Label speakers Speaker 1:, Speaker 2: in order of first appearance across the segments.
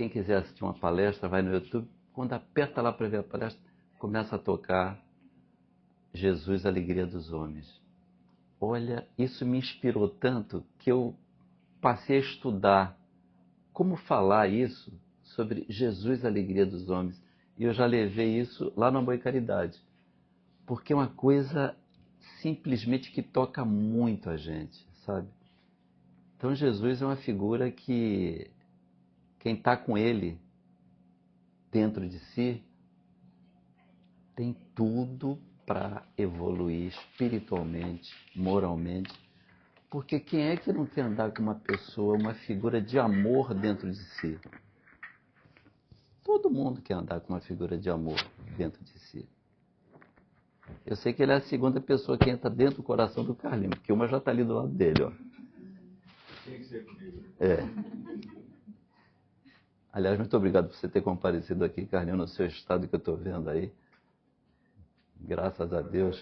Speaker 1: quem quiser assistir uma palestra, vai no YouTube, quando aperta lá para ver a palestra, começa a tocar Jesus, Alegria dos Homens. Olha, isso me inspirou tanto que eu passei a estudar como falar isso sobre Jesus, Alegria dos Homens. E eu já levei isso lá no Amor e Caridade. Porque é uma coisa simplesmente que toca muito a gente, sabe? Então Jesus é uma figura que quem está com ele dentro de si tem tudo para evoluir espiritualmente, moralmente. Porque quem é que não quer andar com uma pessoa, uma figura de amor dentro de si? Todo mundo quer andar com uma figura de amor dentro de si. Eu sei que ele é a segunda pessoa que entra dentro do coração do Carlinhos, porque uma já está ali do lado dele, ó.
Speaker 2: Tem que ser comigo.
Speaker 1: É. Aliás, muito obrigado por você ter comparecido aqui, Carlinhos, no seu estado que eu estou vendo aí. Graças a Deus,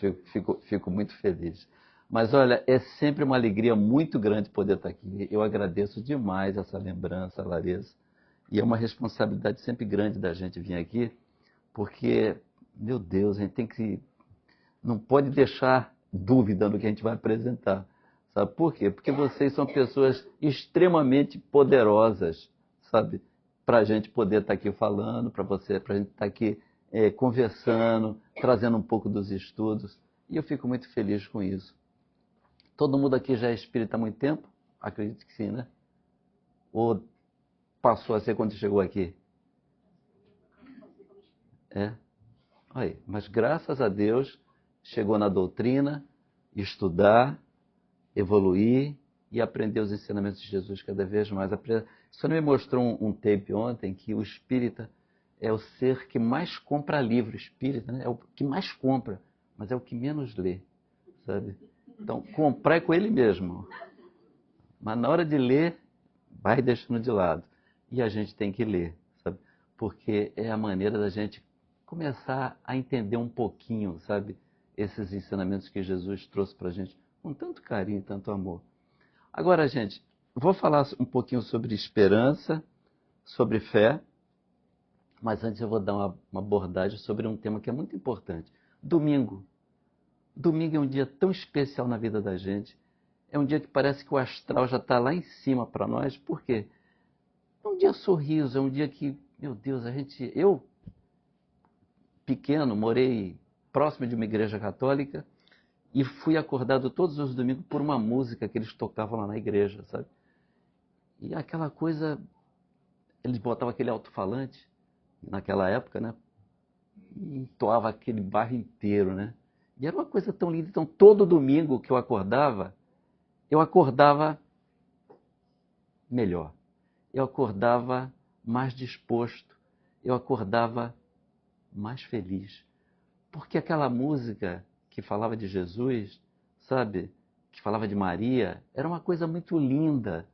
Speaker 1: fico muito feliz. Mas olha, é sempre uma alegria muito grande poder estar aqui. Eu agradeço demais essa lembrança, Larissa. E é uma responsabilidade sempre grande da gente vir aqui, porque, meu Deus, a gente tem que... Não pode deixar dúvida no que a gente vai apresentar. Sabe por quê? Porque vocês são pessoas extremamente poderosas, sabe? Para a gente poder estar aqui falando, para a gente estar aqui conversando, trazendo um pouco dos estudos. E eu fico muito feliz com isso. Todo mundo aqui já é espírita há muito tempo? Acredito que sim, né? Ou passou a ser quando chegou aqui? É? Aí, mas graças a Deus chegou na doutrina, estudar, evoluir e aprender os ensinamentos de Jesus cada vez mais. O senhor me mostrou um tape ontem que o espírita é o ser que mais compra livro espírita, né? É o que mais compra, mas é o que menos lê, sabe? Então, comprar é com ele mesmo. Mas na hora de ler, vai deixando de lado. E a gente tem que ler, sabe? Porque é a maneira da gente começar a entender um pouquinho, sabe? Esses ensinamentos que Jesus trouxe para a gente com tanto carinho e tanto amor. Agora, gente, vou falar um pouquinho sobre esperança, sobre fé, mas antes eu vou dar uma abordagem sobre um tema que é muito importante. Domingo. Domingo é um dia tão especial na vida da gente. É um dia que parece que o astral já está lá em cima para nós. Por quê? É um dia sorriso, é um dia que, meu Deus, eu, pequeno, morei próximo de uma igreja católica e fui acordado todos os domingos por uma música que eles tocavam lá na igreja, sabe? E aquela coisa, eles botavam aquele alto-falante, naquela época, né? E entoava aquele bairro inteiro, né? E era uma coisa tão linda. Então, todo domingo que eu acordava melhor. Eu acordava mais disposto. Eu acordava mais feliz. Porque aquela música que falava de Jesus, sabe? Que falava de Maria, era uma coisa muito linda,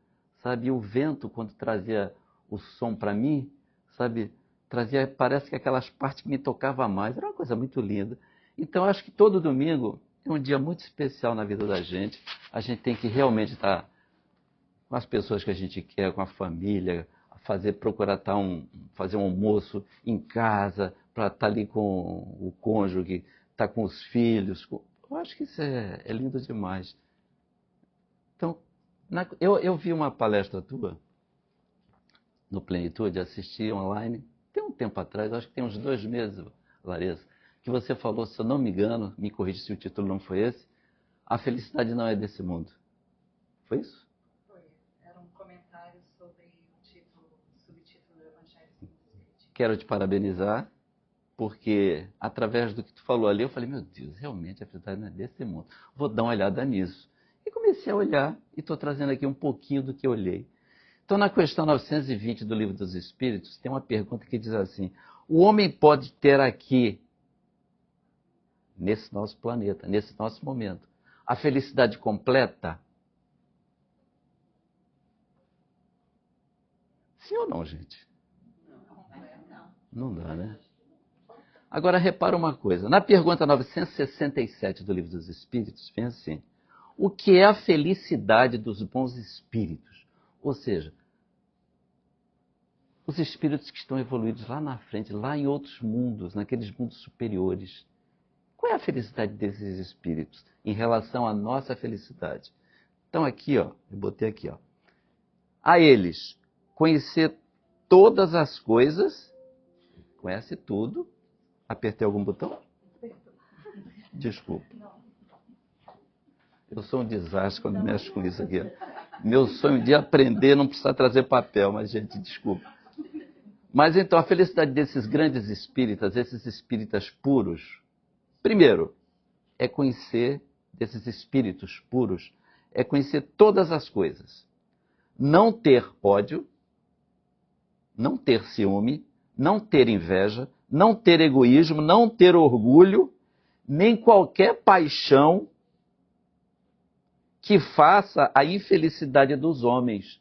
Speaker 1: sabe? E o vento, quando trazia o som para mim, sabe? Trazia, parece que aquelas partes que me tocavam mais. Era uma coisa muito linda. Então, acho que todo domingo é um dia muito especial na vida da gente. A gente tem que realmente estar com as pessoas que a gente quer, com a família, procurar fazer um almoço em casa, para estar ali com o cônjuge, estar com os filhos. Eu acho que isso é lindo demais. Então, eu vi uma palestra tua no Plenitude, assisti online, tem um tempo atrás, acho que tem uns 2 meses, Larissa, que você falou, se eu não me engano, me corrija se o título não foi esse, A Felicidade Não É Desse Mundo. Foi isso?
Speaker 3: Foi. Era um comentário sobre o subtítulo do Evangelho segundo o Espiritismo.
Speaker 1: Quero te parabenizar, porque através do que tu falou ali, eu falei, meu Deus, realmente a felicidade não é desse mundo. Vou dar uma olhada nisso. E comecei a olhar, e estou trazendo aqui um pouquinho do que eu olhei. Então, na questão 920 do Livro dos Espíritos, tem uma pergunta que diz assim: o homem pode ter aqui, nesse nosso planeta, nesse nosso momento, a felicidade completa? Sim ou não, gente? Não dá, né? Agora, repara uma coisa. Na pergunta 967 do Livro dos Espíritos, vem assim: o que é a felicidade dos bons espíritos? Ou seja, os espíritos que estão evoluídos lá na frente, lá em outros mundos, naqueles mundos superiores. Qual é a felicidade desses espíritos em relação à nossa felicidade? Então aqui, ó, eu botei aqui, ó. A eles, conhecer todas as coisas, conhece tudo. Apertei algum botão? Desculpa. Eu sou um desastre quando mexo com isso aqui. Meu sonho de aprender não precisar trazer papel, mas, gente, desculpa. Mas então, a felicidade desses grandes espíritas, esses espíritas puros, primeiro, é conhecer, desses espíritos puros, é conhecer todas as coisas. Não ter ódio, não ter ciúme, não ter inveja, não ter egoísmo, não ter orgulho, nem qualquer paixão que faça a infelicidade dos homens.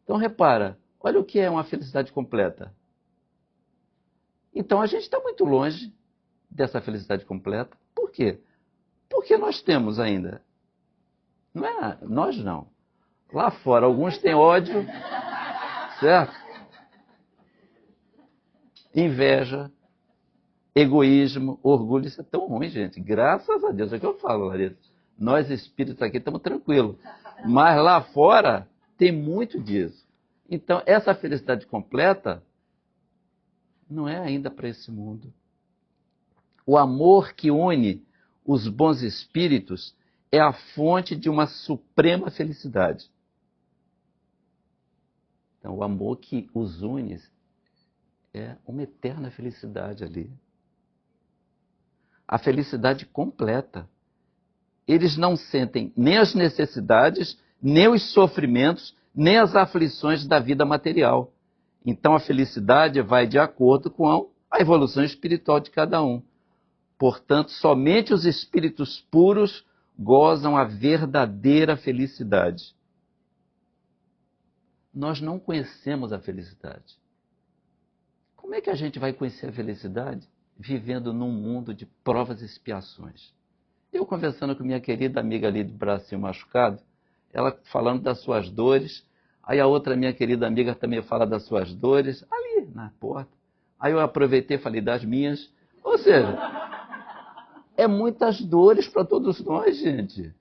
Speaker 1: Então repara, olha o que é uma felicidade completa. Então a gente está muito longe dessa felicidade completa. Por quê? Porque nós temos ainda. Não é nós não. Lá fora alguns têm ódio, certo? Inveja, egoísmo, orgulho, isso é tão ruim, gente. Graças a Deus, é o que eu falo, Larissa. Nós espíritos aqui estamos tranquilos. Mas lá fora tem muito disso. Então, essa felicidade completa não é ainda para esse mundo. O amor que une os bons espíritos é a fonte de uma suprema felicidade. Então, o amor que os une é uma eterna felicidade ali. A felicidade completa. Eles não sentem nem as necessidades, nem os sofrimentos, nem as aflições da vida material. Então a felicidade vai de acordo com a evolução espiritual de cada um. Portanto, somente os espíritos puros gozam a verdadeira felicidade. Nós não conhecemos a felicidade. Como é que a gente vai conhecer a felicidade? Vivendo num mundo de provas e expiações. Eu conversando com minha querida amiga ali de bracinho machucado, ela falando das suas dores, aí a outra minha querida amiga também fala das suas dores, ali na porta. Aí eu aproveitei e falei das minhas. Ou seja, é muitas dores para todos nós, gente.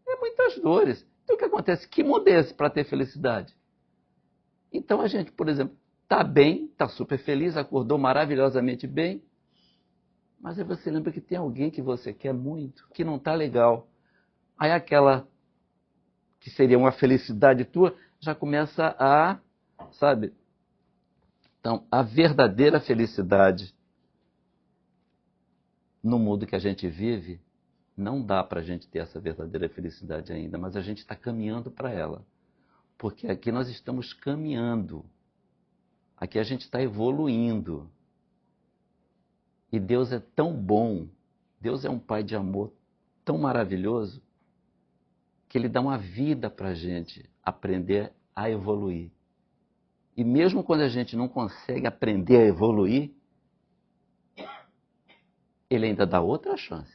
Speaker 1: É muitas dores. Então o que acontece? Que mundo é esse para ter felicidade? Então a gente, por exemplo, está bem, está super feliz, acordou maravilhosamente bem, mas aí você lembra que tem alguém que você quer muito, que não está legal. Aí aquela que seria uma felicidade tua, já começa a, sabe? Então, a verdadeira felicidade no mundo que a gente vive, não dá para a gente ter essa verdadeira felicidade ainda, mas a gente está caminhando para ela. Porque aqui nós estamos caminhando. Aqui a gente está evoluindo. E Deus é tão bom, Deus é um Pai de amor tão maravilhoso, que Ele dá uma vida para a gente aprender a evoluir. E mesmo quando a gente não consegue aprender a evoluir, Ele ainda dá outra chance.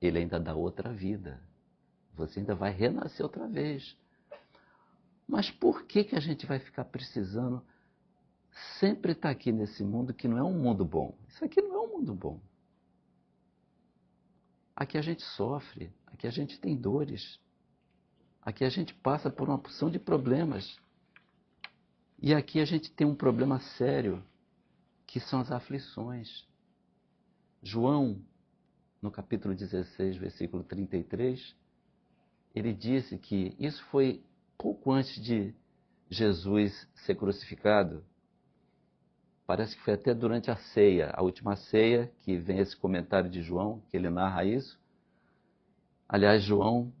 Speaker 1: Ele ainda dá outra vida. Você ainda vai renascer outra vez. Mas por que a gente vai ficar precisando sempre estar aqui nesse mundo que não é um mundo bom? Isso aqui não é um mundo bom. Aqui a gente sofre, aqui a gente tem dores, aqui a gente passa por uma porção de problemas. E aqui a gente tem um problema sério, que são as aflições. João, no capítulo 16, versículo 33, ele disse que isso foi pouco antes de Jesus ser crucificado. Parece que foi até durante a ceia, a última ceia, que vem esse comentário de João, que ele narra isso. Aliás, João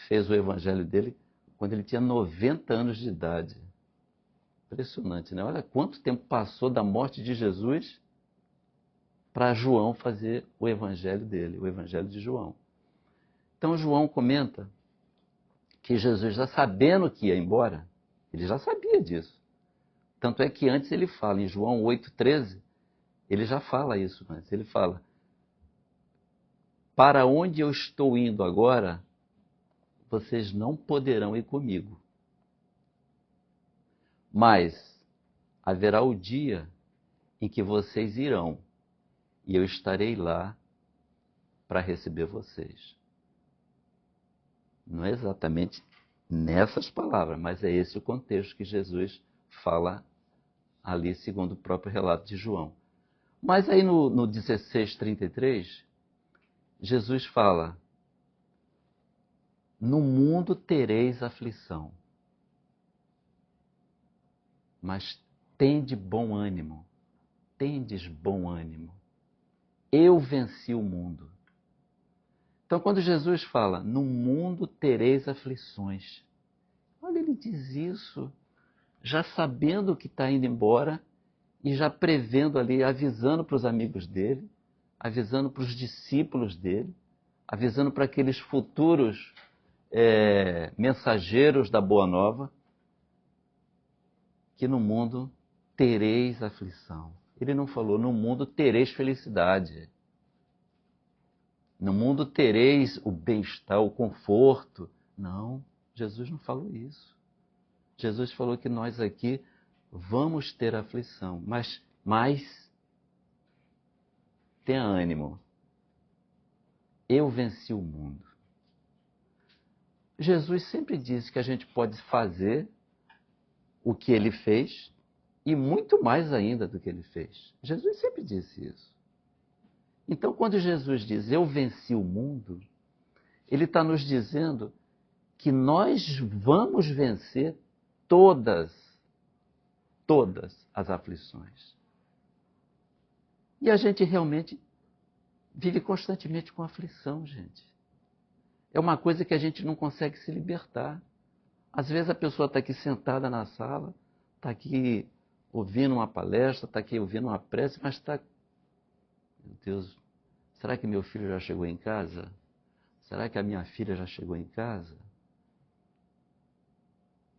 Speaker 1: fez o evangelho dele quando ele tinha 90 anos de idade. Impressionante, né? Olha quanto tempo passou da morte de Jesus para João fazer o evangelho dele, o evangelho de João. Então João comenta que Jesus, já sabendo que ia embora, ele já sabia disso. Tanto é que antes ele fala, em João 8,13, ele já fala isso antes. Ele fala, para onde eu estou indo agora, vocês não poderão ir comigo. Mas haverá o dia em que vocês irão, e eu estarei lá para receber vocês. Não é exatamente nessas palavras, mas é esse o contexto que Jesus fala ali, segundo o próprio relato de João. Mas aí no 16:33, Jesus fala: no mundo tereis aflição, mas tende bom ânimo, tendes bom ânimo. Eu venci o mundo. Então, quando Jesus fala, no mundo tereis aflições, olha, ele diz isso, já sabendo que está indo embora e já prevendo ali, avisando para os amigos dele, avisando para os discípulos dele, avisando para aqueles futuros mensageiros da Boa Nova, que no mundo tereis aflição. Ele não falou, no mundo tereis felicidade. No mundo tereis o bem-estar, o conforto. Não, Jesus não falou isso. Jesus falou que nós aqui vamos ter aflição, mas tenha ânimo. Eu venci o mundo. Jesus sempre disse que a gente pode fazer o que ele fez e muito mais ainda do que ele fez. Jesus sempre disse isso. Então, quando Jesus diz, eu venci o mundo, ele está nos dizendo que nós vamos vencer todas as aflições. E a gente realmente vive constantemente com aflição, gente. É uma coisa que a gente não consegue se libertar. Às vezes a pessoa está aqui sentada na sala, está aqui ouvindo uma palestra, está aqui ouvindo uma prece, mas está... Meu Deus, será que meu filho já chegou em casa? Será que a minha filha já chegou em casa?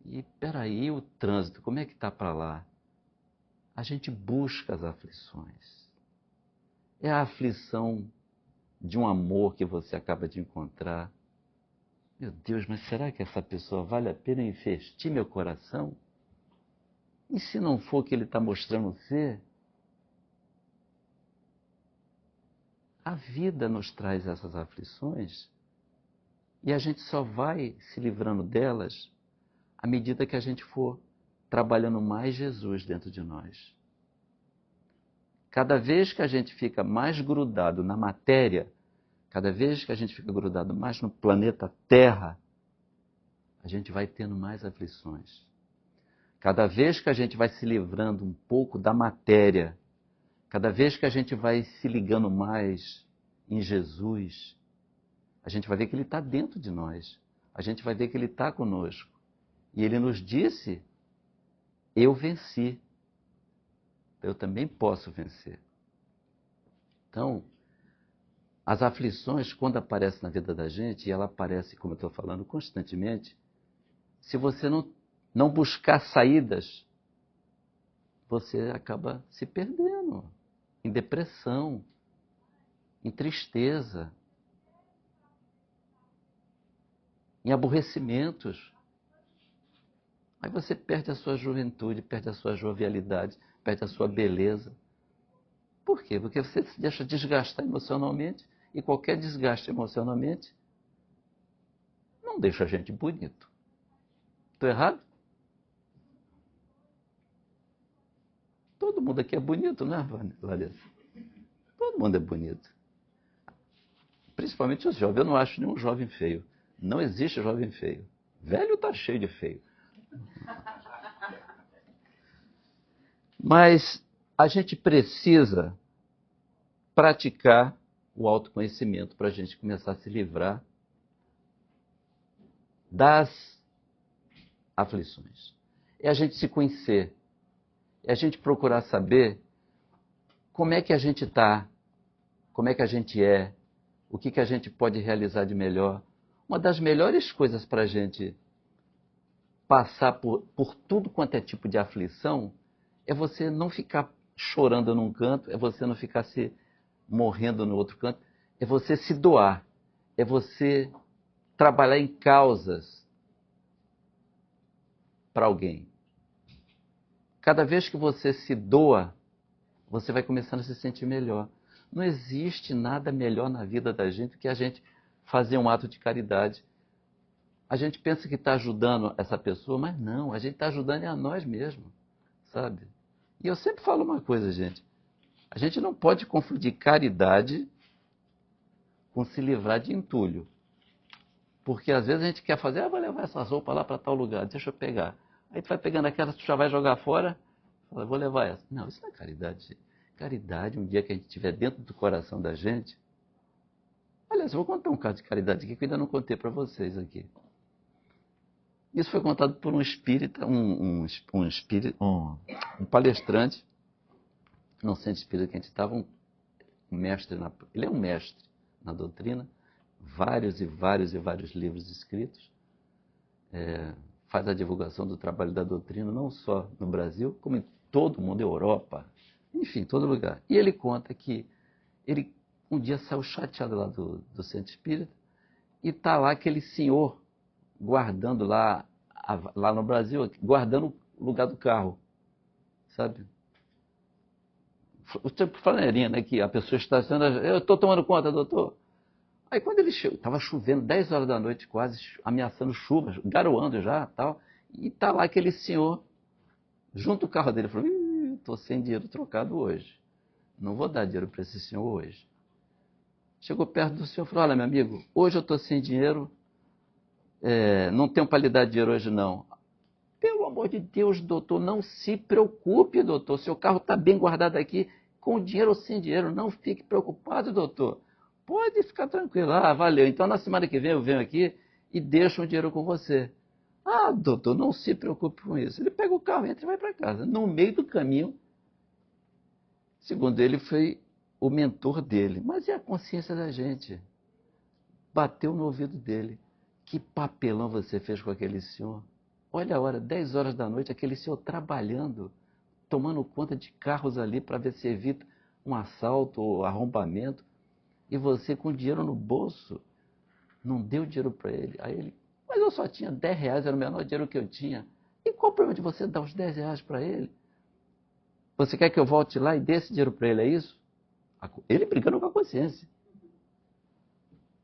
Speaker 1: E peraí, o trânsito, como é que está para lá? A gente busca as aflições. É a aflição de um amor que você acaba de encontrar. Meu Deus, mas será que essa pessoa vale a pena investir meu coração? E se não for o que ele está mostrando ser? A vida nos traz essas aflições e a gente só vai se livrando delas à medida que a gente for trabalhando mais Jesus dentro de nós. Cada vez que a gente fica mais grudado na matéria, cada vez que a gente fica grudado mais no planeta Terra, a gente vai tendo mais aflições. Cada vez que a gente vai se livrando um pouco da matéria, cada vez que a gente vai se ligando mais em Jesus, a gente vai ver que Ele está dentro de nós. A gente vai ver que Ele está conosco. E Ele nos disse, eu venci. Eu também posso vencer. Então, as aflições, quando aparecem na vida da gente, e ela aparece, como eu estou falando, constantemente, se você não buscar saídas, você acaba se perdendo em depressão, em tristeza, em aborrecimentos. Aí você perde a sua juventude, perde a sua jovialidade, perde a sua beleza. Por quê? Porque você se deixa desgastar emocionalmente, e qualquer desgaste emocionalmente não deixa a gente bonito. Estou errado? Todo mundo aqui é bonito, né, Larissa? Todo mundo é bonito. Principalmente os jovens. Eu não acho nenhum jovem feio. Não existe jovem feio. Velho está cheio de feio. Mas a gente precisa praticar o autoconhecimento para a gente começar a se livrar das aflições. É a gente se conhecer. É a gente procurar saber como é que a gente está, como é que a gente é, o que a gente pode realizar de melhor. Uma das melhores coisas para a gente passar por tudo quanto é tipo de aflição é você não ficar chorando num canto, é você não ficar se morrendo no outro canto, é você se doar, é você trabalhar em causas para alguém. Cada vez que você se doa, você vai começando a se sentir melhor. Não existe nada melhor na vida da gente do que a gente fazer um ato de caridade. A gente pensa que está ajudando essa pessoa, mas não, a gente está ajudando a nós mesmos, sabe? E eu sempre falo uma coisa, gente. A gente não pode confundir caridade com se livrar de entulho. Porque às vezes a gente quer fazer, vou levar essas roupas lá para tal lugar, deixa eu pegar. Aí tu vai pegando aquelas, tu já vai jogar fora, fala, vou levar essa. Não, isso não é caridade, gente. Caridade, um dia que a gente estiver dentro do coração da gente. Aliás, eu vou contar um caso de caridade aqui que eu ainda não contei para vocês aqui. Isso foi contado por um espírita, um palestrante, num centro espírita que a gente estava, um mestre, ele é um mestre na doutrina, vários livros escritos, faz a divulgação do trabalho da doutrina, não só no Brasil, como em todo o mundo, Europa, enfim, todo lugar. E ele conta que ele um dia saiu chateado lá do centro espírita e está lá aquele senhor guardando lá no Brasil, guardando o lugar do carro, sabe? O tipo de flaneirinha, né? Que a pessoa estaciona, eu estou tomando conta, doutor. Aí quando ele chegou, estava chovendo, 10 horas da noite quase, ameaçando chuva, garoando já, tal, e está lá aquele senhor, junto ao carro dele, falou, estou sem dinheiro trocado hoje, não vou dar dinheiro para esse senhor hoje. Chegou perto do senhor e falou, olha meu amigo, hoje eu estou sem dinheiro, não tenho para lhe dar dinheiro hoje não. Pelo amor de Deus, doutor, não se preocupe, doutor, seu carro está bem guardado aqui, com dinheiro ou sem dinheiro, não fique preocupado, doutor. Pode ficar tranquilo. Ah, valeu. Então, na semana que vem eu venho aqui e deixo o dinheiro com você. Ah, doutor, não se preocupe com isso. Ele pega o carro, entra e vai para casa. No meio do caminho, segundo ele, foi o mentor dele. Mas é a consciência da gente. Bateu no ouvido dele. Que papelão você fez com aquele senhor? Olha a hora, 10 horas da noite, aquele senhor trabalhando, tomando conta de carros ali para ver se evita um assalto ou arrombamento. E você com dinheiro no bolso, não deu dinheiro para ele. Aí ele, mas eu só tinha 10 reais, era o menor dinheiro que eu tinha. E qual o problema de você dar os 10 reais para ele? Você quer que eu volte lá e dê esse dinheiro para ele, é isso? Ele brigando com a consciência.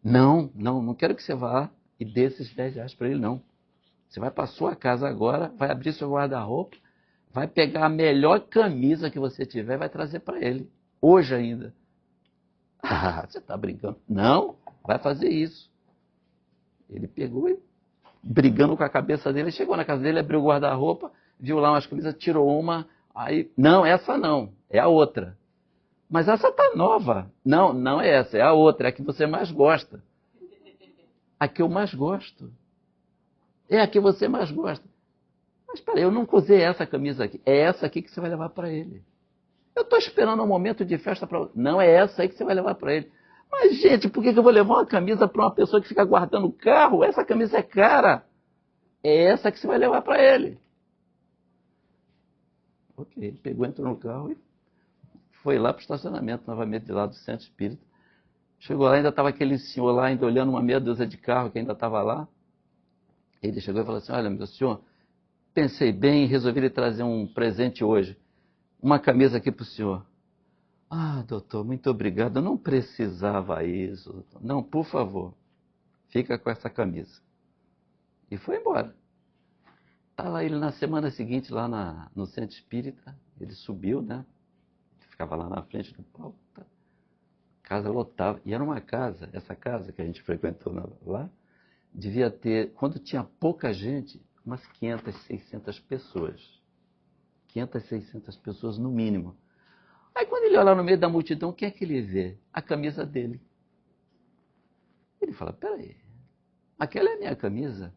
Speaker 1: Não quero que você vá e dê esses 10 reais para ele, não. Você vai para a sua casa agora, vai abrir seu guarda-roupa, vai pegar a melhor camisa que você tiver e vai trazer para ele. Hoje ainda. Ah, você está brincando. Não, vai fazer isso. Ele pegou e, brigando com a cabeça dele, chegou na casa dele, abriu o guarda-roupa, viu lá umas camisas, tirou uma, aí, não, essa não, é a outra. Mas essa tá nova. Não é essa, é a outra, é a que você mais gosta. A que eu mais gosto. É a que você mais gosta. Mas peraí, eu nunca usei essa camisa aqui. É essa aqui que você vai levar para ele. Eu estou esperando um momento de festa para... Não, é essa aí que você vai levar para ele. Mas, gente, por que eu vou levar uma camisa para uma pessoa que fica guardando o carro? Essa camisa é cara. É essa que você vai levar para ele. Ok, ele pegou, entrou no carro e foi lá para o estacionamento, novamente, de lá do Centro Espírita. Chegou lá, ainda estava aquele senhor lá, ainda olhando uma meia dúzia de carro que ainda estava lá. Ele chegou e falou assim, olha, meu senhor, pensei bem e resolvi lhe trazer um presente hoje. Uma camisa aqui para o senhor. Ah, doutor, muito obrigado. Eu não precisava isso. Doutor. Não, por favor, fica com essa camisa. E foi embora. Estava ele na semana seguinte lá no Centro Espírita. Ele subiu, né? Ficava lá na frente do palco. Tá? Casa lotava. E era uma casa, essa casa que a gente frequentou lá, devia ter, quando tinha pouca gente, umas 500, 600 pessoas. 500, 600 pessoas no mínimo. Aí quando ele olha no meio da multidão, quem é que ele vê? A camisa dele. Ele fala, peraí, aquela é a minha camisa?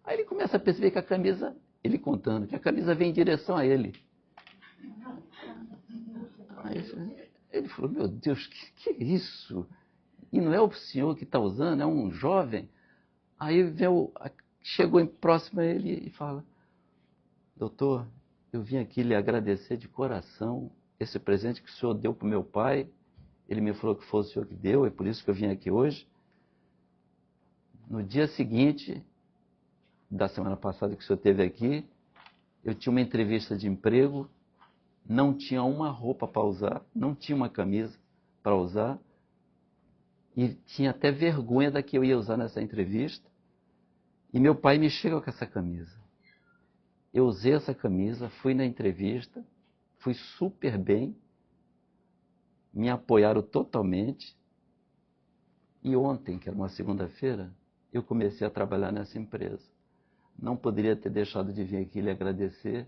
Speaker 1: Aí ele começa a perceber que a camisa, ele contando, que a camisa vem em direção a ele. Aí ele falou, meu Deus, que é isso? E não é o senhor que está usando, é um jovem. Aí chegou próximo a ele e fala, doutor, eu vim aqui lhe agradecer de coração esse presente que o senhor deu para o meu pai. Ele me falou que foi o senhor que deu, é por isso que eu vim aqui hoje. No dia seguinte, da semana passada que o senhor esteve aqui, Eu tinha uma entrevista de emprego, não tinha uma roupa para usar, não tinha uma camisa para usar, e tinha até vergonha da que eu ia usar nessa entrevista. E meu pai me chegou com essa camisa. Eu usei essa camisa, fui na entrevista, fui super bem, me apoiaram totalmente. E ontem, que era uma segunda-feira, eu comecei a trabalhar nessa empresa. Não poderia ter deixado de vir aqui lhe agradecer,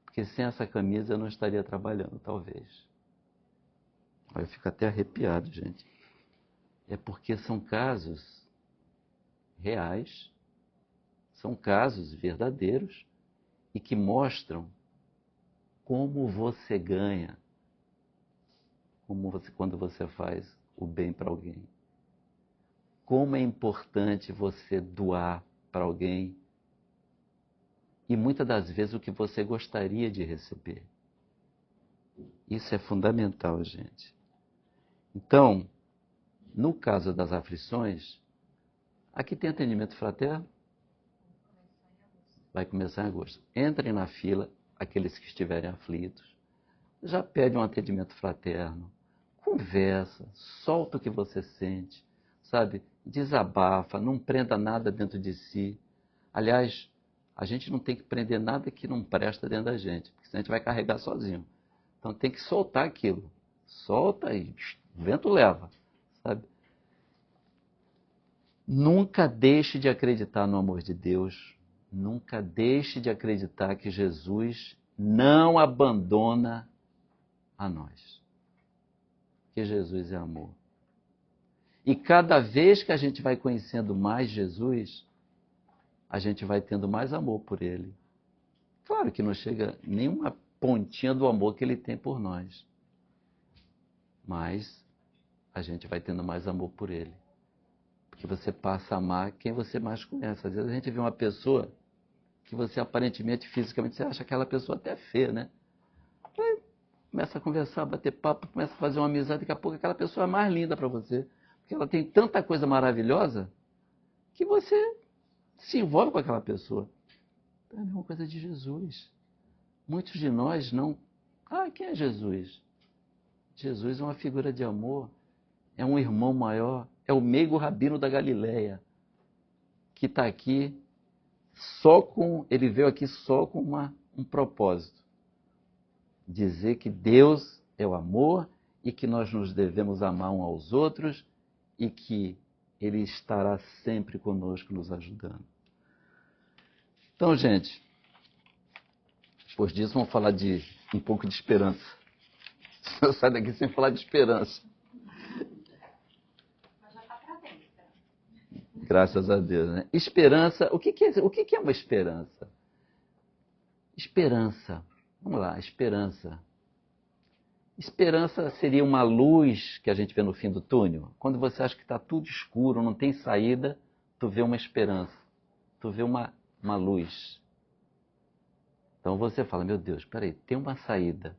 Speaker 1: porque sem essa camisa eu não estaria trabalhando, talvez. Eu fico até arrepiado, gente. É porque são casos reais, são casos verdadeiros e que mostram como você ganha quando você faz o bem para alguém. Como é importante você doar para alguém e muitas das vezes o que você gostaria de receber. Isso é fundamental, gente. Então, no caso das aflições, aqui tem atendimento fraterno. Vai começar em agosto. Entrem na fila, aqueles que estiverem aflitos. Já pede um atendimento fraterno. Conversa, solta o que você sente, sabe? Desabafa, não prenda nada dentro de si. Aliás, a gente não tem que prender nada que não presta dentro da gente, porque senão a gente vai carregar sozinho. Então tem que soltar aquilo. Solta e o vento leva, sabe? Nunca deixe de acreditar no amor de Deus. Nunca deixe de acreditar que Jesus não abandona a nós. Porque Jesus é amor. E cada vez que a gente vai conhecendo mais Jesus, a gente vai tendo mais amor por Ele. Claro que não chega nenhuma pontinha do amor que Ele tem por nós. Mas a gente vai tendo mais amor por Ele. Porque você passa a amar quem você mais conhece. Às vezes a gente vê uma pessoa que você aparentemente, fisicamente, você acha aquela pessoa até feia, né? Aí começa a conversar, bater papo, começa a fazer uma amizade, daqui a pouco aquela pessoa é mais linda para você. Porque ela tem tanta coisa maravilhosa que você se envolve com aquela pessoa. É a mesma coisa de Jesus. Muitos de nós não... quem é Jesus? Jesus é uma figura de amor, é um irmão maior, é o meigo rabino da Galileia, que está aqui ele veio aqui só com um propósito. Dizer que Deus é o amor e que nós nos devemos amar uns aos outros e que Ele estará sempre conosco nos ajudando. Então, gente, depois disso vamos falar de um pouco de esperança. Eu saio daqui sem falar de esperança.
Speaker 3: Mas já está para dentro.
Speaker 1: Graças a Deus, né? Esperança, o que é uma esperança? Esperança, vamos lá, esperança. Esperança seria uma luz que a gente vê no fim do túnel. Quando você acha que está tudo escuro, não tem saída, tu vê uma esperança, tu vê uma luz. Então você fala, meu Deus, peraí, tem uma saída.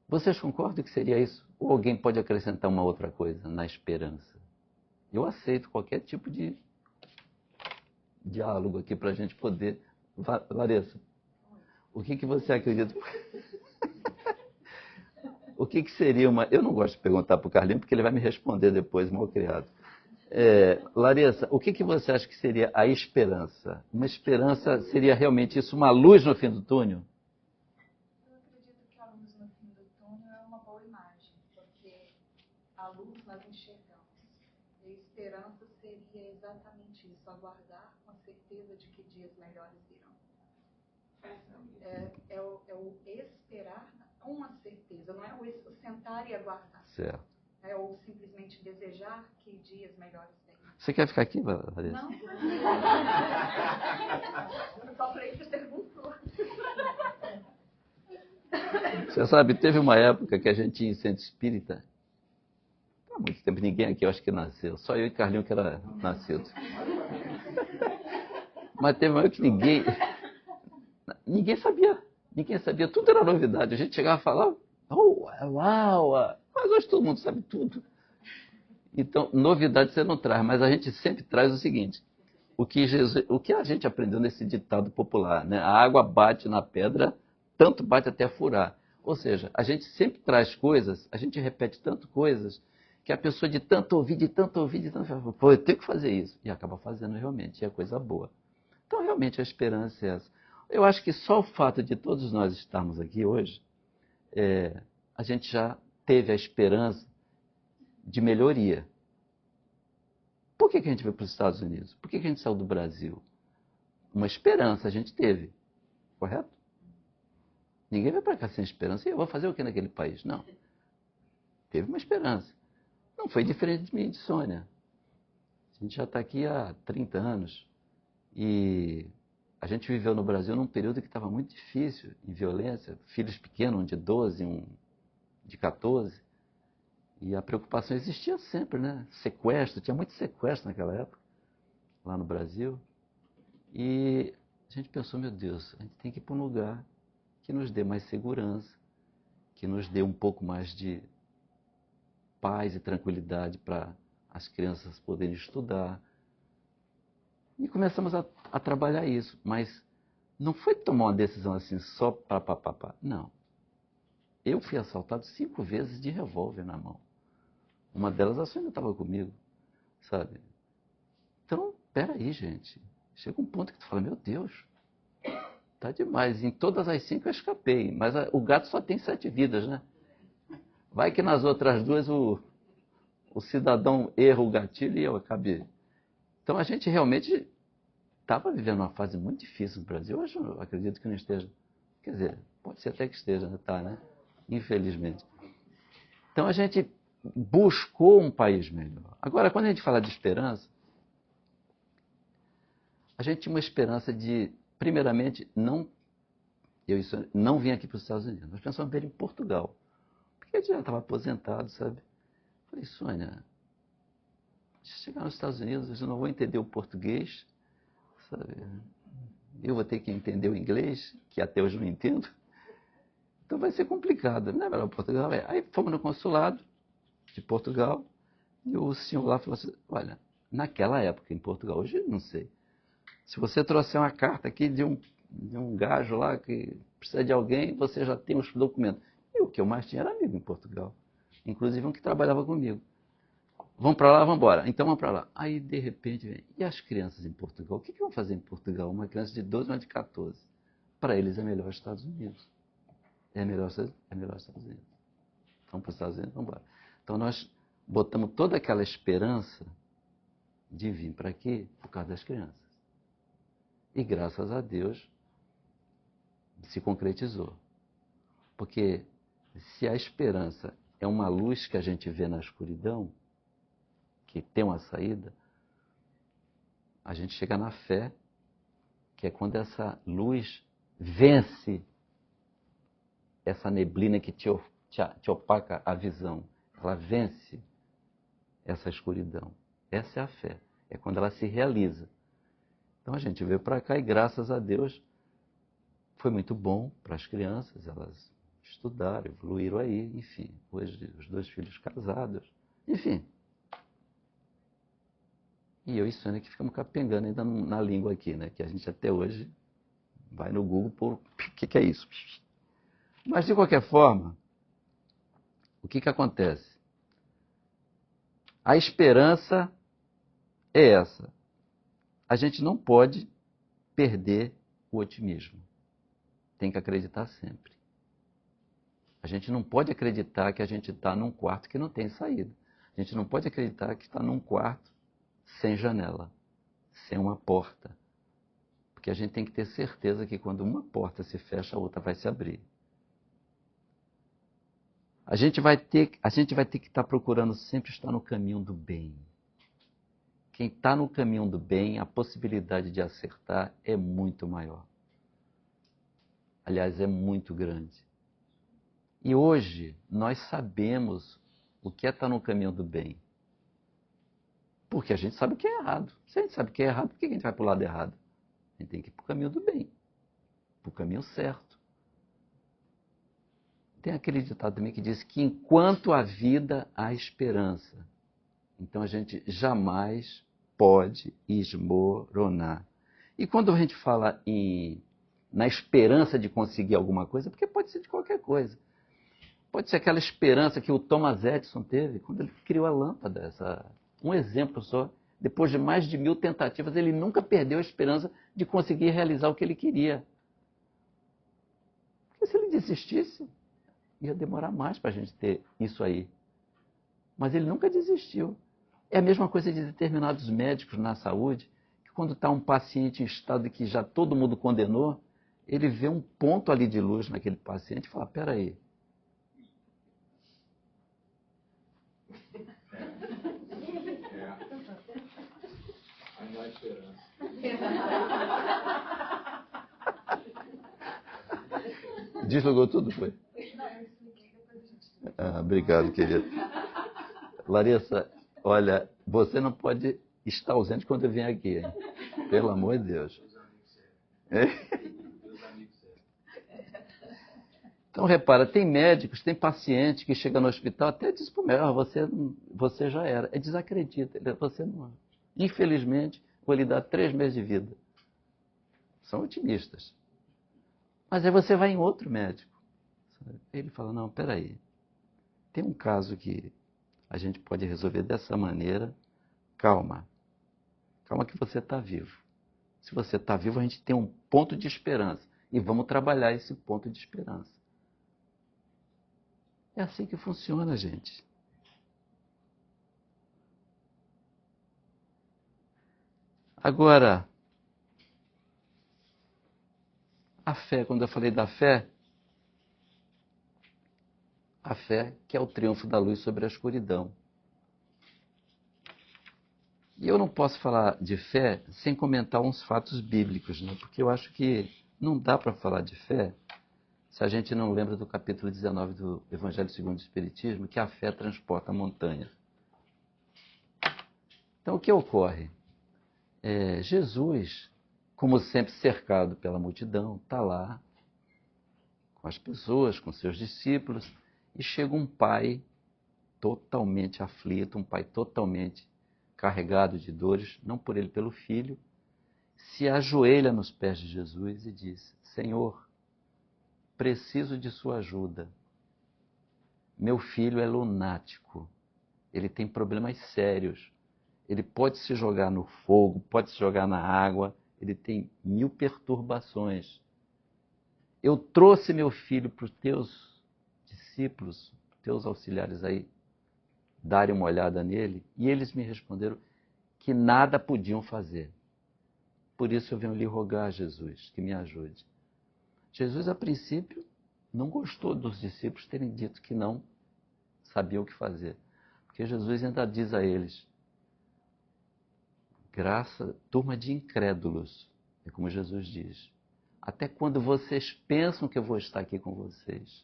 Speaker 1: Vocês concordam que seria isso? Ou alguém pode acrescentar uma outra coisa na esperança? Eu aceito qualquer tipo de diálogo aqui para a gente poder... Larissa, o que você acredita? O que seria uma... Eu não gosto de perguntar para o Carlinhos, porque ele vai me responder depois, mal criado. Larissa, o que você acha que seria a esperança? Uma esperança seria realmente isso, uma luz no fim do túnel?
Speaker 3: Eu acredito que a luz no fim do túnel é uma boa imagem, porque a luz nós enxergamos. E a esperança seria exatamente isso, aguardar com a certeza de que dias melhores virão. É o esperar com uma certeza, não é o sentar e aguardar.
Speaker 1: Certo.
Speaker 3: É ou simplesmente desejar que dias melhores venham.
Speaker 1: Você quer ficar aqui, Larissa?
Speaker 3: Não. Eu só falei que você perguntou.
Speaker 1: Você sabe, teve uma época que a gente tinha em centro espírita. Há muito tempo, ninguém aqui eu acho que nasceu. Só eu e Carlinhos que era nascido. Mas teve uma época que ninguém sabia. Ninguém sabia. Tudo era novidade. A gente chegava a falar, uau, mas hoje todo mundo sabe tudo. Então, novidade você não traz, mas a gente sempre traz o seguinte, o que a gente aprendeu nesse ditado popular, né? A água bate na pedra, tanto bate até furar. Ou seja, a gente sempre traz coisas, a gente repete tanto coisas, que a pessoa de tanto ouvir, pô, eu tenho que fazer isso. E acaba fazendo realmente, e é coisa boa. Então, realmente, a esperança é essa. Eu acho que só o fato de todos nós estarmos aqui hoje, a gente já teve a esperança de melhoria. Por que a gente veio para os Estados Unidos? Por que a gente saiu do Brasil? Uma esperança a gente teve, correto? Ninguém veio para cá sem esperança. E eu vou fazer o que naquele país? Não. Teve uma esperança. Não foi diferente de mim e de Sônia. A gente já está aqui há 30 anos. E a gente viveu no Brasil num período que estava muito difícil, em violência. Filhos pequenos, um de 12, um de 14. E a preocupação existia sempre, né? Sequestro, tinha muito sequestro naquela época, lá no Brasil. E a gente pensou, meu Deus, a gente tem que ir para um lugar que nos dê mais segurança, que nos dê um pouco mais de paz e tranquilidade para as crianças poderem estudar. E começamos a trabalhar isso, mas não foi tomar uma decisão assim só para papapá. Não. Eu fui assaltado 5 vezes de revólver na mão. Uma delas a Sônia estava comigo, sabe? Então, peraí, gente. Chega um ponto que tu fala, meu Deus, tá demais. Em todas as 5 eu escapei, mas o gato só tem 7 vidas, né? Vai que nas outras 2 o cidadão erra o gatilho e eu acabei. Então a gente realmente estava vivendo uma fase muito difícil no Brasil. Hoje eu acredito que não esteja. Quer dizer, pode ser até que esteja, tá, né? Infelizmente. Então a gente buscou um país melhor. Agora, quando a gente fala de esperança, a gente tinha uma esperança de, primeiramente, não vim aqui para os Estados Unidos. Nós pensamos ver em Portugal. Porque a gente já estava aposentado, sabe? Falei, Sônia, se chegar nos Estados Unidos, eu não vou entender o português, sabe? Eu vou ter que entender o inglês, que até hoje não entendo. Então vai ser complicado. Não é melhor Portugal? Aí fomos no consulado de Portugal e o senhor lá falou assim, olha, naquela época em Portugal, hoje não sei, se você trouxer uma carta aqui de um gajo lá que precisa de alguém, você já tem os documentos. E o que eu mais tinha era amigo em Portugal, inclusive um que trabalhava comigo. Vamos para lá, vamos embora. Então vamos para lá. Aí, de repente, vem, e as crianças em Portugal? O que vão fazer em Portugal? Uma criança de 12 e uma de 14. Para eles é melhor os Estados Unidos. É melhor os Estados Unidos. Vamos para os Estados Unidos, vamos embora. Então nós botamos toda aquela esperança de vir para aqui por causa das crianças. E graças a Deus se concretizou. Porque se a esperança é uma luz que a gente vê na escuridão, que tem uma saída, a gente chega na fé, que é quando essa luz vence essa neblina que te opaca a visão. Ela vence essa escuridão. Essa é a fé. É quando ela se realiza. Então a gente veio para cá e graças a Deus foi muito bom para as crianças. Elas estudaram, evoluíram aí, enfim. Hoje os 2 filhos casados, enfim. E eu e Sônia que ficamos capengando ainda na língua aqui, né? Que a gente até hoje vai no Google por o que é isso. Mas de qualquer forma, o que acontece? A esperança é essa. A gente não pode perder o otimismo. Tem que acreditar sempre. A gente não pode acreditar que a gente está num quarto que não tem saída. A gente não pode acreditar que está num quarto sem janela, sem uma porta. Porque a gente tem que ter certeza que quando uma porta se fecha, a outra vai se abrir. A gente vai ter que estar procurando sempre estar no caminho do bem. Quem está no caminho do bem, a possibilidade de acertar é muito maior. Aliás, é muito grande. E hoje, nós sabemos o que é estar no caminho do bem. Porque a gente sabe o que é errado. Se a gente sabe o que é errado, por que a gente vai para o lado errado? A gente tem que ir para o caminho do bem. Para o caminho certo. Tem aquele ditado também que diz que enquanto há vida, há esperança. Então a gente jamais pode esmoronar. E quando a gente fala na esperança de conseguir alguma coisa, porque pode ser de qualquer coisa. Pode ser aquela esperança que o Thomas Edison teve quando ele criou a lâmpada. Um exemplo só. Depois de mais de 1000 tentativas, ele nunca perdeu a esperança de conseguir realizar o que ele queria. Porque se ele desistisse, ia demorar mais para a gente ter isso aí. Mas ele nunca desistiu. É a mesma coisa de determinados médicos na saúde, que quando está um paciente em estado que já todo mundo condenou, ele vê um ponto ali de luz naquele paciente e fala, espera aí.
Speaker 2: Aí não há esperança.
Speaker 1: Deslogou tudo, foi?
Speaker 3: Não, eu expliquei, depois a gente...
Speaker 1: Obrigado, querido. Larissa, olha, você não pode estar ausente quando eu venho aqui, hein? Pelo amor de Deus. Então, repara, tem médicos, tem paciente que chega no hospital, até diz para o médico, você já era. É desacredita, você não. Infelizmente, vou lhe dar 3 meses de vida. São otimistas. Mas aí você vai em outro médico. Ele fala, não, peraí, tem um caso que a gente pode resolver dessa maneira. Calma. Calma que você está vivo. Se você está vivo, a gente tem um ponto de esperança. E vamos trabalhar esse ponto de esperança. É assim que funciona, gente. Agora, a fé, quando eu falei da fé, a fé que é o triunfo da luz sobre a escuridão. E eu não posso falar de fé sem comentar uns fatos bíblicos, né? Porque eu acho que não dá para falar de fé se a gente não lembra do capítulo 19 do Evangelho segundo o Espiritismo, que a fé transporta a montanha. Então, o que ocorre? Jesus, como sempre cercado pela multidão, está lá com as pessoas, com seus discípulos, e chega um pai totalmente aflito, um pai totalmente carregado de dores, não por ele, pelo filho, se ajoelha nos pés de Jesus e diz, Senhor, preciso de sua ajuda. Meu filho é lunático, ele tem problemas sérios, ele pode se jogar no fogo, pode se jogar na água, ele tem 1000 perturbações. Eu trouxe meu filho para os teus discípulos, teus auxiliares aí, darem uma olhada nele, e eles me responderam que nada podiam fazer. Por isso eu venho lhe rogar a Jesus, que me ajude. Jesus, a princípio, não gostou dos discípulos terem dito que não sabiam o que fazer. Porque Jesus ainda diz a eles, turma de incrédulos, é como Jesus diz, até quando vocês pensam que eu vou estar aqui com vocês?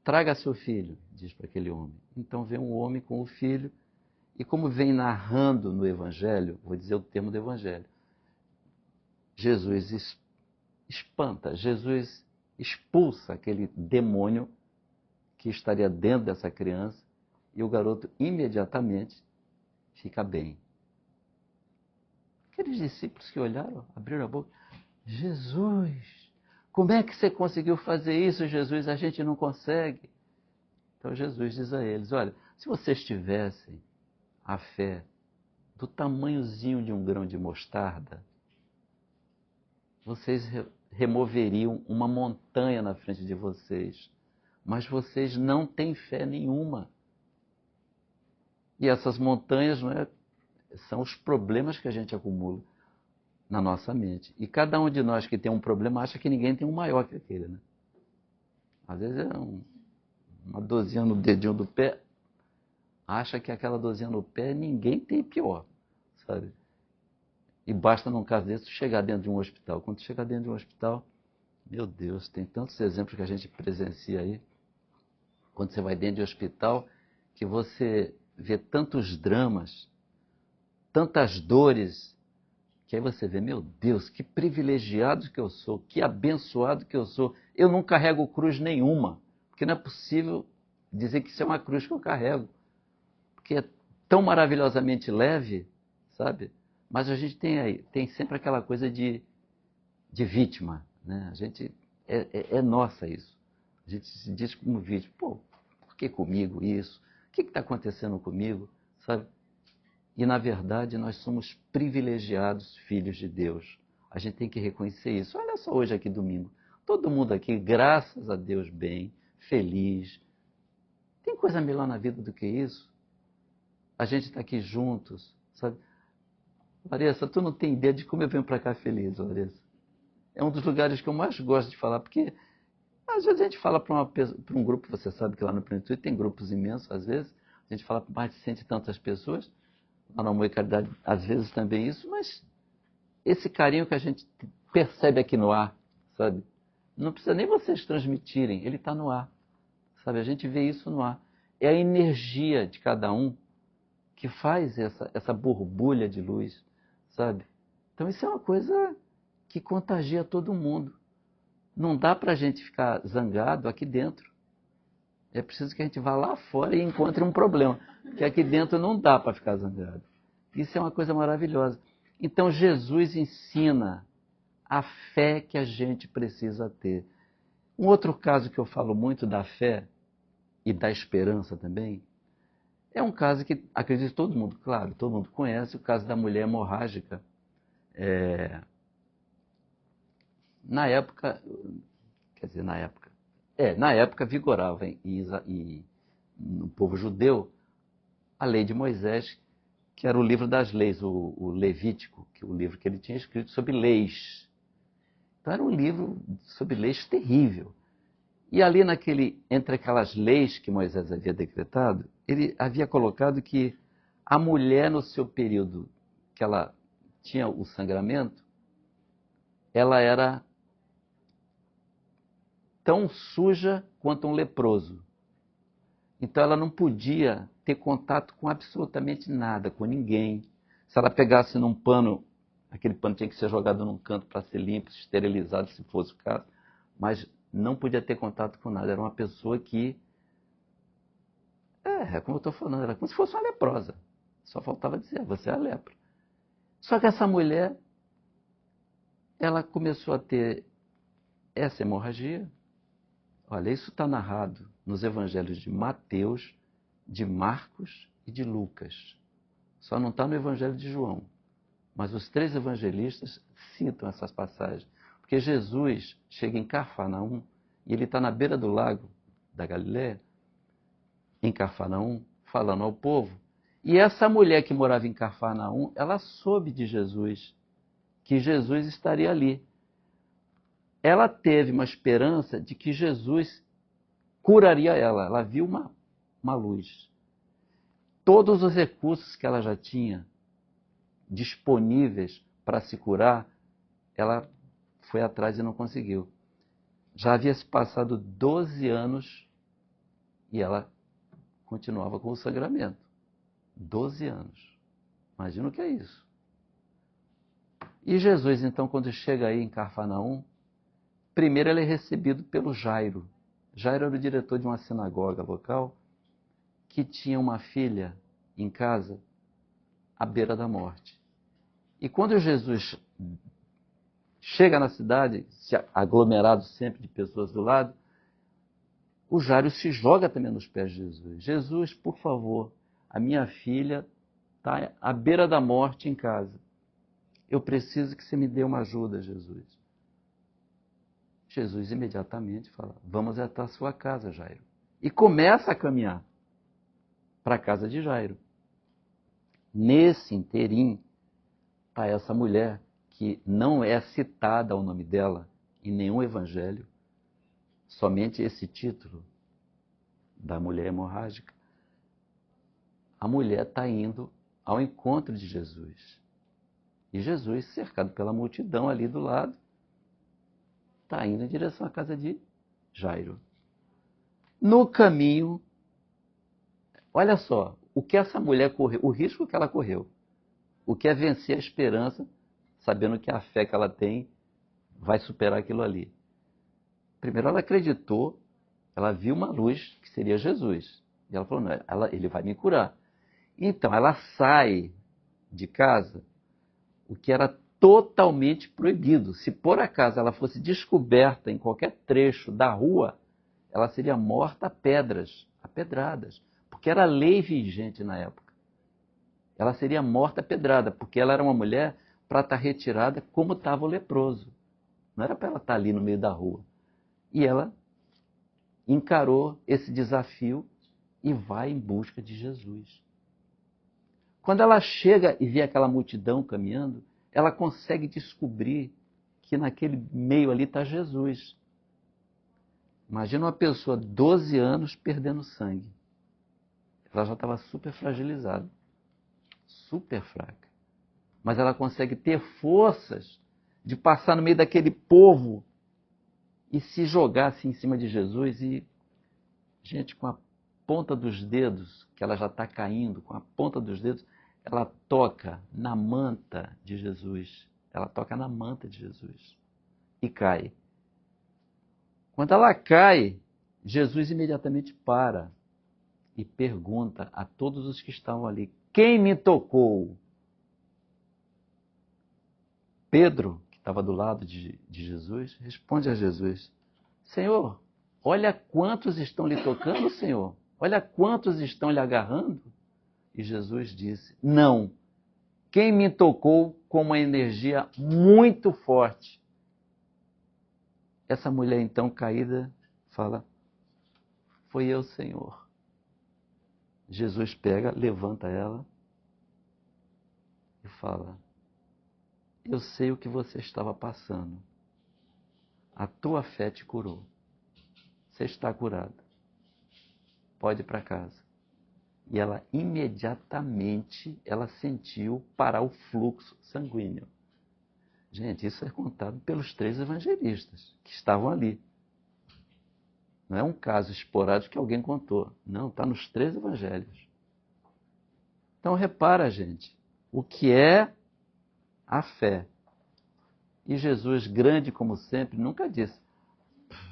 Speaker 1: Traga seu filho, diz para aquele homem. Então vem um homem com o filho, e como vem narrando no Evangelho, vou dizer o termo do Evangelho, Jesus espanta, Jesus expulsa aquele demônio que estaria dentro dessa criança, e o garoto imediatamente fica bem. Aqueles discípulos que olharam, abriram a boca, Jesus, como é que você conseguiu fazer isso, Jesus? A gente não consegue. Então Jesus diz a eles, olha, se vocês tivessem a fé do tamanhozinho de um grão de mostarda, vocês removeriam uma montanha na frente de vocês. Mas vocês não têm fé nenhuma. E essas montanhas são os problemas que a gente acumula na nossa mente. E cada um de nós que tem um problema acha que ninguém tem um maior que aquele, né? Às vezes é uma dorzinha no dedinho do pé, acha que aquela dorzinha no pé ninguém tem pior, sabe? E basta, num caso desse, chegar dentro de um hospital. Quando chega dentro de um hospital, meu Deus, tem tantos exemplos que a gente presencia aí. Quando você vai dentro de um hospital, que você vê tantos dramas, tantas dores, que aí você vê, meu Deus, que privilegiado que eu sou, que abençoado que eu sou. Eu não carrego cruz nenhuma, porque não é possível dizer que isso é uma cruz que eu carrego. porque é tão maravilhosamente leve, sabe? Mas a gente tem sempre aquela coisa de vítima, né? A gente é nossa isso. A gente se diz como vítima. Pô, por que comigo isso? O que está acontecendo comigo? Sabe? E, na verdade, nós somos privilegiados filhos de Deus. A gente tem que reconhecer isso. Olha só hoje aqui, domingo. Todo mundo aqui, graças a Deus, bem, feliz. Tem coisa melhor na vida do que isso? A gente está aqui juntos, sabe? Larissa, tu não tem ideia de como eu venho para cá feliz, Larissa. É um dos lugares que eu mais gosto de falar, porque às vezes a gente fala para um grupo, você sabe que lá no Plenitude tem grupos imensos, às vezes, a gente fala para mais de 100 e tantas pessoas, lá no Amor e Caridade, às vezes também isso, mas esse carinho que a gente percebe aqui no ar, sabe? Não precisa nem vocês transmitirem, ele está no ar, sabe? A gente vê isso no ar. É a energia de cada um que faz essa borbulha de luz, sabe? Então isso é uma coisa que contagia todo mundo. Não dá para a gente ficar zangado aqui dentro. É preciso que a gente vá lá fora e encontre um problema, que aqui dentro não dá para ficar zangado. Isso é uma coisa maravilhosa. Então Jesus ensina a fé que a gente precisa ter. Um outro caso que eu falo muito da fé e da esperança também, é um caso que acredito todo mundo, claro, todo mundo conhece, o caso da mulher hemorrágica. Na época vigorava no povo judeu a lei de Moisés, que era o livro das leis, o Levítico, que é o livro que ele tinha escrito sobre leis. Então era um livro sobre leis terrível. E ali entre aquelas leis que Moisés havia decretado, ele havia colocado que a mulher no seu período que ela tinha o sangramento, ela era tão suja quanto um leproso. Então ela não podia ter contato com absolutamente nada, com ninguém. Se ela pegasse num pano, aquele pano tinha que ser jogado num canto para ser limpo, esterilizado, se fosse o caso, mas não podia ter contato com nada. Era uma pessoa que, como eu estou falando, era como se fosse uma leprosa. Só faltava dizer, você é a lepra. Só que essa mulher, ela começou a ter essa hemorragia. Olha, isso está narrado nos evangelhos de Mateus, de Marcos e de Lucas. Só não está no evangelho de João. Mas os 3 evangelistas citam essas passagens. Porque Jesus chega em Cafarnaum e ele está na beira do lago da Galileia, em Cafarnaum, falando ao povo. E essa mulher que morava em Cafarnaum, ela soube de Jesus, que Jesus estaria ali. Ela teve uma esperança de que Jesus curaria ela. Ela viu uma luz. Todos os recursos que ela já tinha disponíveis para se curar, ela foi atrás e não conseguiu. Já havia se passado 12 anos e ela continuava com o sangramento. 12 anos. Imagina o que é isso. E Jesus, então, quando chega aí em Cafarnaum, primeiro ele é recebido pelo Jairo. Jairo era o diretor de uma sinagoga local que tinha uma filha em casa à beira da morte. E quando Jesus chega na cidade, aglomerado sempre de pessoas do lado, o Jairo se joga também nos pés de Jesus. Jesus, por favor, a minha filha está à beira da morte em casa. Eu preciso que você me dê uma ajuda, Jesus. Jesus imediatamente fala, vamos até a sua casa, Jairo. E começa a caminhar para a casa de Jairo. Nesse interim, está essa mulher que não é citada o nome dela em nenhum evangelho, somente esse título da mulher hemorrágica. A mulher está indo ao encontro de Jesus. E Jesus, cercado pela multidão ali do lado, está indo em direção à casa de Jairo. No caminho, olha só, o que essa mulher correu, o risco que ela correu, o que é vencer a esperança, sabendo que a fé que ela tem vai superar aquilo ali. Primeiro ela acreditou, ela viu uma luz que seria Jesus. E ela falou, não, ele vai me curar. Então, ela sai de casa, o que era totalmente proibido. Se por acaso ela fosse descoberta em qualquer trecho da rua, ela seria morta a pedras, a pedradas, porque era lei vigente na época. Ela seria morta a pedrada, porque ela era uma mulher para estar retirada como estava o leproso. Não era para ela estar ali no meio da rua. E ela encarou esse desafio e vai em busca de Jesus. Quando ela chega e vê aquela multidão caminhando, ela consegue descobrir que naquele meio ali está Jesus. Imagina uma pessoa, 12 anos, perdendo sangue. Ela já estava super fragilizada, super fraca. Mas ela consegue ter forças de passar no meio daquele povo e se jogar assim em cima de Jesus e, gente, com a ponta dos dedos, que ela já está caindo, com a ponta dos dedos, ela toca na manta de Jesus. Ela toca na manta de Jesus e cai. Quando ela cai, Jesus imediatamente para e pergunta a todos os que estavam ali: quem me tocou? Pedro, que estava do lado de Jesus, responde a Jesus: Senhor, olha quantos estão lhe tocando, Senhor. Olha quantos estão lhe agarrando. E Jesus disse: não. Quem me tocou com uma energia muito forte? Essa mulher então caída fala: foi eu, Senhor. Jesus pega, levanta ela e fala: eu sei o que você estava passando. A tua fé te curou. Você está curada. Pode ir para casa. E ela imediatamente ela sentiu parar o fluxo sanguíneo. Gente, isso é contado pelos 3 evangelistas que estavam ali. Não é um caso esporádico que alguém contou. Não, está nos 3 evangelhos. Então repara, gente, o que é a fé. E Jesus, grande como sempre, nunca disse: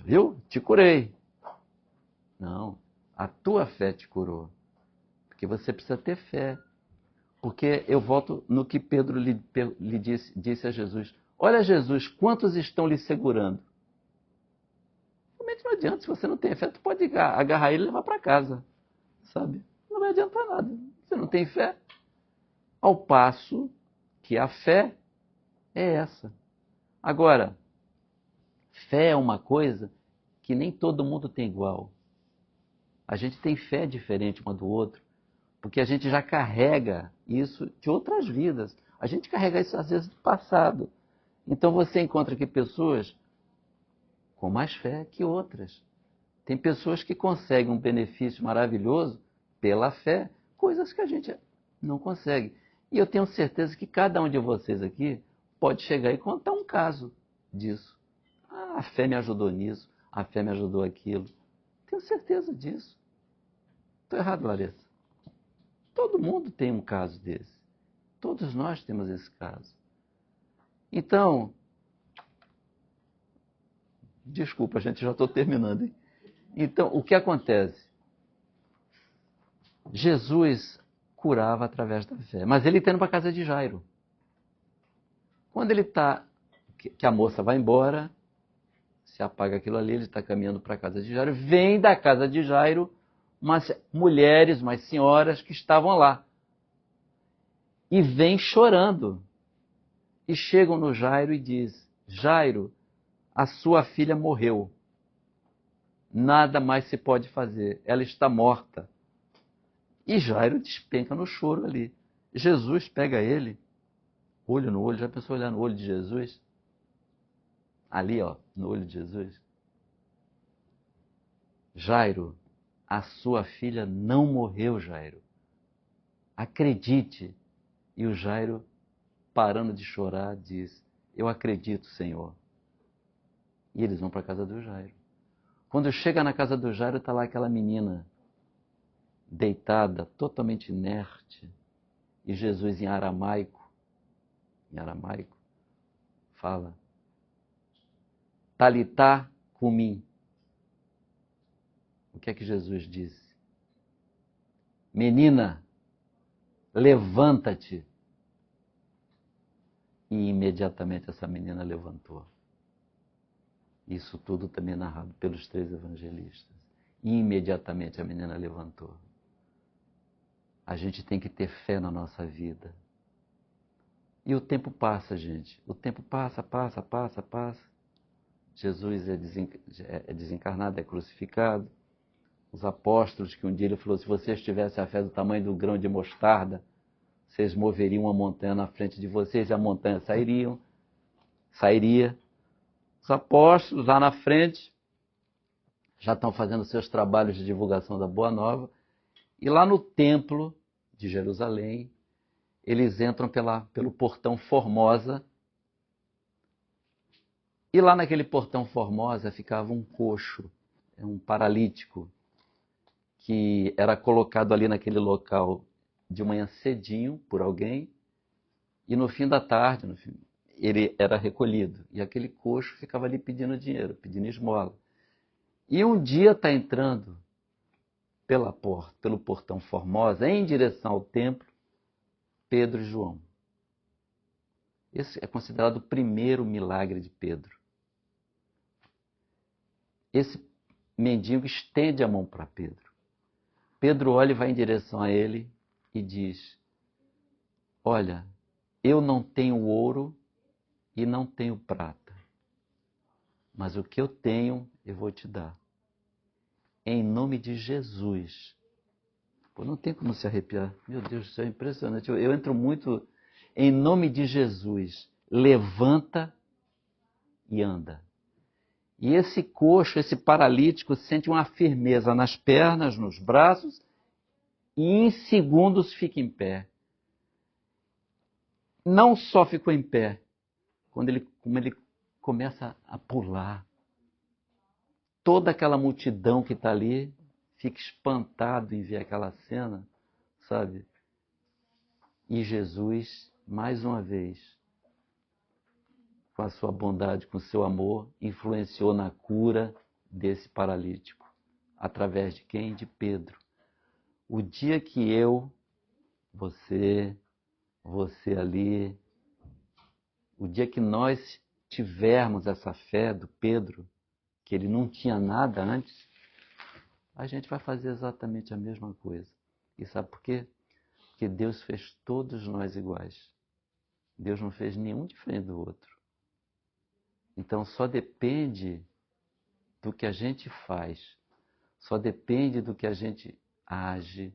Speaker 1: viu, te curei. Não, a tua fé te curou. Porque você precisa ter fé. Porque eu volto no que Pedro lhe disse a Jesus: olha, Jesus, quantos estão lhe segurando? Realmente não adianta, se você não tem fé, tu pode agarrar ele e levar para casa, sabe? Não vai adiantar nada, você não tem fé. Ao passo que a fé é essa. Agora, fé é uma coisa que nem todo mundo tem igual. A gente tem fé diferente uma do outro, porque a gente já carrega isso de outras vidas. A gente carrega isso às vezes do passado. Então você encontra aqui pessoas com mais fé que outras. Tem pessoas que conseguem um benefício maravilhoso pela fé, coisas que a gente não consegue. E eu tenho certeza que cada um de vocês aqui pode chegar e contar um caso disso. Ah, a fé me ajudou nisso, a fé me ajudou aquilo. Tenho certeza disso. Estou errado, Larissa? Todo mundo tem um caso desse. Todos nós temos esse caso. Então, desculpa, gente, já estou terminando, hein? Então, o que acontece? Jesus curava através da fé, mas ele está indo para a casa de Jairo. Quando ele está, que a moça vai embora, se apaga aquilo ali, ele está caminhando para a casa de Jairo, vem da casa de Jairo umas mulheres, umas senhoras que estavam lá. E vêm chorando. E chegam no Jairo e diz: Jairo, a sua filha morreu. Nada mais se pode fazer. Ela está morta. E Jairo despenca no choro ali. Jesus pega ele, olho no olho. Já pensou olhar no olho de Jesus? Ali, ó, no olho de Jesus. Jairo, a sua filha não morreu, Jairo. Acredite. E o Jairo, parando de chorar, diz: eu acredito, Senhor. E eles vão para a casa do Jairo. Quando chega na casa do Jairo, está lá aquela menina deitada, totalmente inerte. E Jesus, em aramaico, fala: Talitá cumi. O que é que Jesus disse? Menina, levanta-te. E imediatamente essa menina levantou. Isso tudo também narrado pelos 3 evangelistas. E imediatamente a menina levantou. A gente tem que ter fé na nossa vida. E o tempo passa, gente. O tempo passa. Jesus é desencarnado, é crucificado. Os apóstolos, que um dia ele falou, se vocês tivessem a fé do tamanho do grão de mostarda, vocês moveriam uma montanha na frente de vocês e a montanha sairia. Os apóstolos lá na frente já estão fazendo seus trabalhos de divulgação da Boa Nova. E lá no templo de Jerusalém, eles entram pelo portão Formosa. E lá naquele portão Formosa ficava um coxo, um paralítico, que era colocado ali naquele local de manhã cedinho por alguém, e no fim da tarde, ele era recolhido. E aquele coxo ficava ali pedindo dinheiro, pedindo esmola. E um dia está entrando pelo portão Formosa, em direção ao templo, Pedro e João. Esse é considerado o primeiro milagre de Pedro. Esse mendigo estende a mão para Pedro. Pedro olha e vai em direção a ele e diz, olha, eu não tenho ouro e não tenho prata, mas o que eu tenho eu vou te dar. Em nome de Jesus. Pô, não tem como se arrepiar. Meu Deus do céu, é impressionante. Eu entro muito... Em nome de Jesus, levanta e anda. E esse coxo, esse paralítico, sente uma firmeza nas pernas, nos braços, e em segundos fica em pé. Não só ficou em pé, como ele começa a pular. Toda aquela multidão que está ali fica espantado em ver aquela cena, sabe? E Jesus, mais uma vez, com a sua bondade, com o seu amor, influenciou na cura desse paralítico. Através de quem? De Pedro. O dia que você ali, o dia que nós tivermos essa fé do Pedro, que ele não tinha nada antes, a gente vai fazer exatamente a mesma coisa. E sabe por quê? Porque Deus fez todos nós iguais. Deus não fez nenhum diferente do outro. Então só depende do que a gente faz, só depende do que a gente age.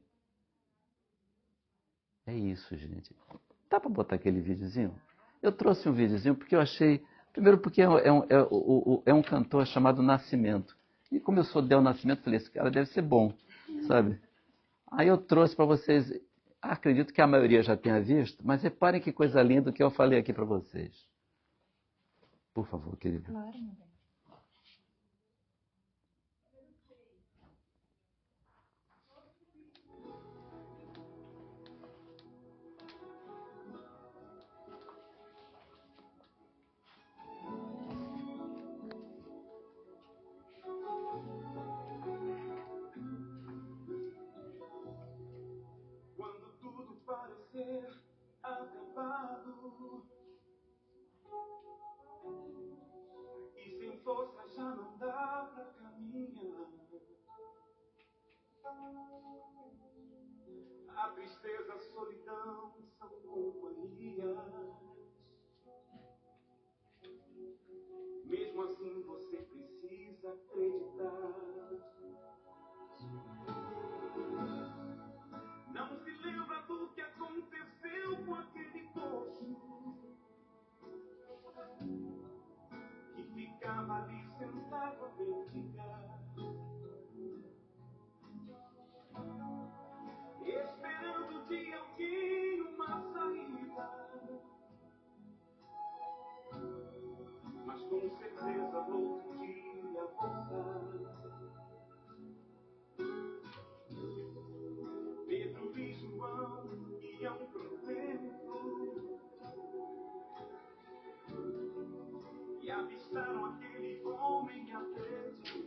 Speaker 1: É isso, gente. Dá para botar aquele videozinho? Eu trouxe um videozinho porque eu achei... Primeiro porque é um cantor chamado Nascimento. E como eu sou Del Nascimento, falei, esse cara deve ser bom, sabe? Aí eu trouxe para vocês... Acredito que a maioria já tenha visto, mas reparem que coisa linda que eu falei aqui para vocês. Por favor, querido.
Speaker 3: Claro, meu bem.
Speaker 2: Quando tudo parecer acabado e sem força já não dá pra caminhar, a tristeza, a solidão são companhias. Mesmo assim você precisa acreditar. Não se lembra do que aconteceu com aquele coxo que ficava ali sentado a mendigar, esperando de alguém uma saída, mas com certeza no outro dia voltar. Pedro e João iam pro templo e avistaram aquele homem à frente.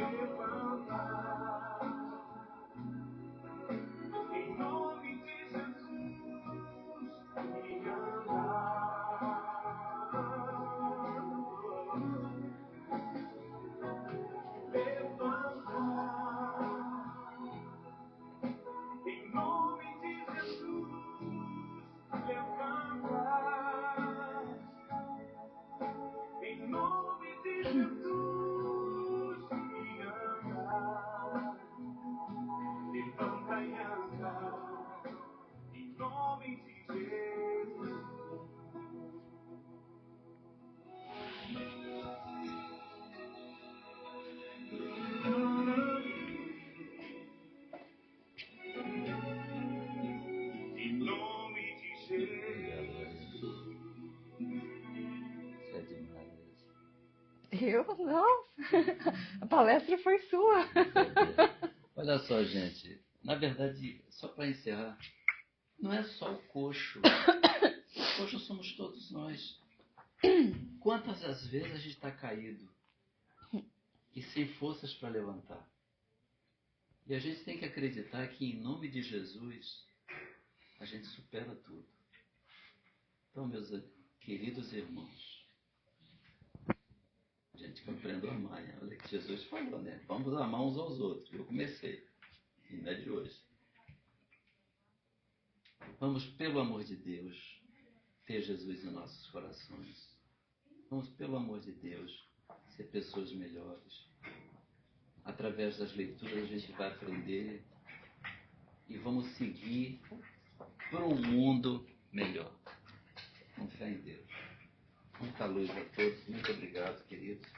Speaker 2: levantar, em nome de Jesus, e em nome de Jesus, levantar. Em nome de Jesus, e andar. Levanta e anda. Em nome de Jesus. Em nome de Jesus.
Speaker 1: Isso é demais.
Speaker 4: Eu? Não. A palestra foi sua.
Speaker 1: Olha só, gente. Na verdade, só para encerrar, não é só o coxo. O coxo somos todos nós. Quantas as vezes a gente está caído e sem forças para levantar? E a gente tem que acreditar que em nome de Jesus a gente supera tudo. Então, meus queridos irmãos, gente que aprendeu a amar, né? Olha que Jesus falou, né? Vamos amar uns aos outros. Eu comecei, e não é de hoje. Vamos, pelo amor de Deus, ter Jesus em nossos corações. Vamos, pelo amor de Deus, ser pessoas melhores. Através das leituras a gente vai aprender e vamos seguir para um mundo melhor. Com fé em Deus. Muita luz a todos. Muito obrigado, queridos.